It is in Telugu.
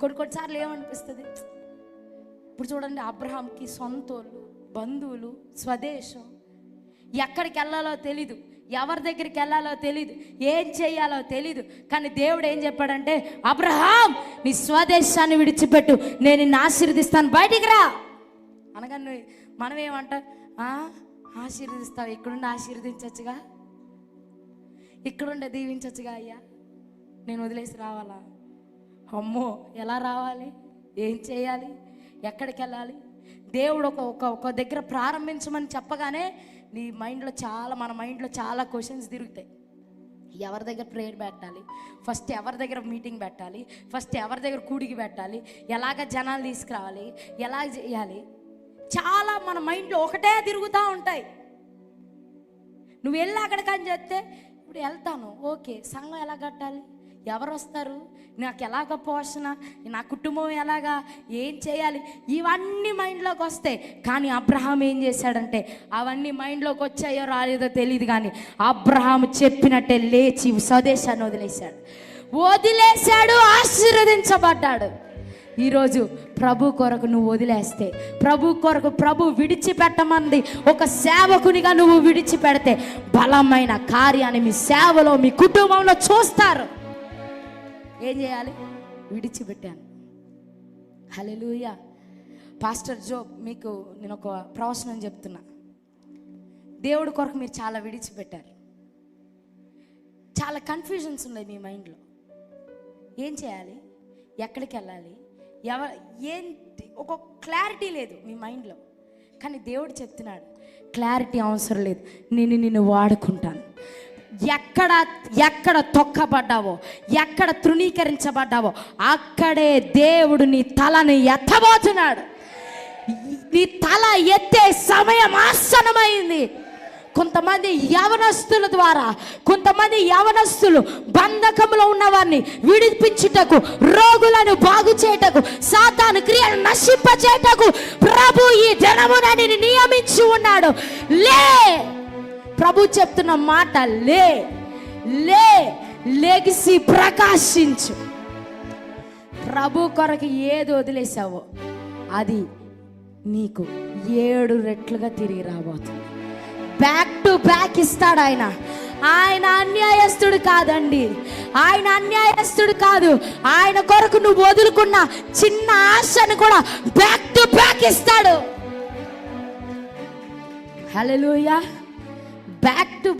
కొన్నిసార్లు ఏమనిపిస్తుంది, ఇప్పుడు చూడండి, అబ్రహాంకి సొంతోళ్ళు, బంధువులు, స్వదేశం, ఎక్కడికి వెళ్ళాలో తెలీదు, ఎవరి దగ్గరికి వెళ్ళాలో తెలీదు, ఏం చేయాలో తెలీదు. కానీ దేవుడు ఏం చెప్పాడంటే, అబ్రహాం నీ స్వదేశాన్ని విడిచిపెట్టు, నేను నిన్ను ఆశీర్వదిస్తాను, బయటికి రా అనగానే మనం ఏమంటాం, ఆశీర్వదిస్తావు, ఇక్కడుండి ఆశీర్వదించచ్చుగా, ఇక్కడుండే దీవించచ్చుగా, అయ్యా నేను వదిలేసి రావాలా? అమ్మో ఎలా రావాలి, ఏం చేయాలి, ఎక్కడికి వెళ్ళాలి? దేవుడు ఒక దగ్గర ప్రారంభించమని చెప్పగానే మన మైండ్లో చాలా క్వశ్చన్స్ తిరుగుతాయి. ఎవరి దగ్గర ప్రేయర్ పెట్టాలి, ఫస్ట్ ఎవరి దగ్గర మీటింగ్ పెట్టాలి, ఫస్ట్ ఎవరి దగ్గర కూడికి పెట్టాలి, ఎలాగ జనాలు తీసుకురావాలి, ఎలా చేయాలి, చాలా మన మైండ్లో ఒకటే తిరుగుతూ ఉంటాయి. నువ్వు వెళ్ళి అక్కడికని చెప్తే, ఇప్పుడు వెళ్తాను, ఓకే, సంఘం ఎలా కట్టాలి, ఎవరు వస్తారు, నాకు ఎలాగ పోషణ, నా కుటుంబం ఎలాగా, ఏం చేయాలి, ఇవన్నీ మైండ్లోకి వస్తాయి. కానీ అబ్రహాం ఏం చేశాడంటే, అవన్నీ మైండ్లోకి వచ్చాయో రాలేదో తెలియదు, కానీ అబ్రహాం చెప్పినట్టే లేచి స్వదేశాన్ని వదిలేశాడు, ఆశీర్వదించబడ్డాడు. ఈరోజు ప్రభు కొరకు నువ్వు వదిలేస్తే, ప్రభు కొరకు ప్రభు విడిచిపెట్టమంది ఒక సేవకునిగా నువ్వు విడిచిపెడితే బలమైన కార్యాన్ని మీ సేవలో, మీ కుటుంబంలో చూస్తారు. ఏం చేయాలి? విడిచిపెట్టాను. హల్లెలూయా. పాస్టర్ జోబ్, మీకు నేను ఒక ప్రవచనం చెప్తున్నా. దేవుడి కొరకు మీరు చాలా విడిచిపెట్టారు, చాలా కన్ఫ్యూజన్స్ ఉన్నాయి మీ మైండ్లో. ఏం చేయాలి, ఎక్కడికి వెళ్ళాలి, ఏంటి, ఒక క్లారిటీ లేదు మీ మైండ్లో. కానీ దేవుడు చెప్తున్నాడు, క్లారిటీ అవసరం లేదు, నేను నిన్ను వాడుకుంటాను. ఎక్కడ తొక్కబడ్డావో, ఎక్కడ తృణీకరించబడ్డావో అక్కడే దేవుడు నీ తలను ఎత్తబోతున్నాడు. నీ తల ఎత్తే సమయం ఆసన్నమైంది. కొంతమంది యవనస్తుల ద్వారా, కొంతమంది యవనస్తులు బంధకంలో ఉన్నవారిని విడిపించుటకు, రోగులను బాగు చేయుటకు, సాతాను క్రియలు నశింపచేయుటకు ప్రభు ఈ దినమున నియమించి ఉన్నాడు. లే, ప్రభు చెప్తున్న మాట, లెగిసి ప్రకాశించు. ప్రభు కొరకు ఏది వదిలేసావో అది నీకు 7 రెట్లుగా తిరిగి రాబోతుంది. బ్యాక్ టు బ్యాక్ ఇస్తాడు ఆయన. ఆయన అన్యాయస్తుడు కాదండి, ఆయన అన్యాయస్తుడు కాదు. ఆయన కొరకు నువ్వు వదులుకున్న చిన్న ఆశను కూడా బ్యాక్ టు బ్యాక్ ఇస్తాడు. హల్లెలూయా. Back to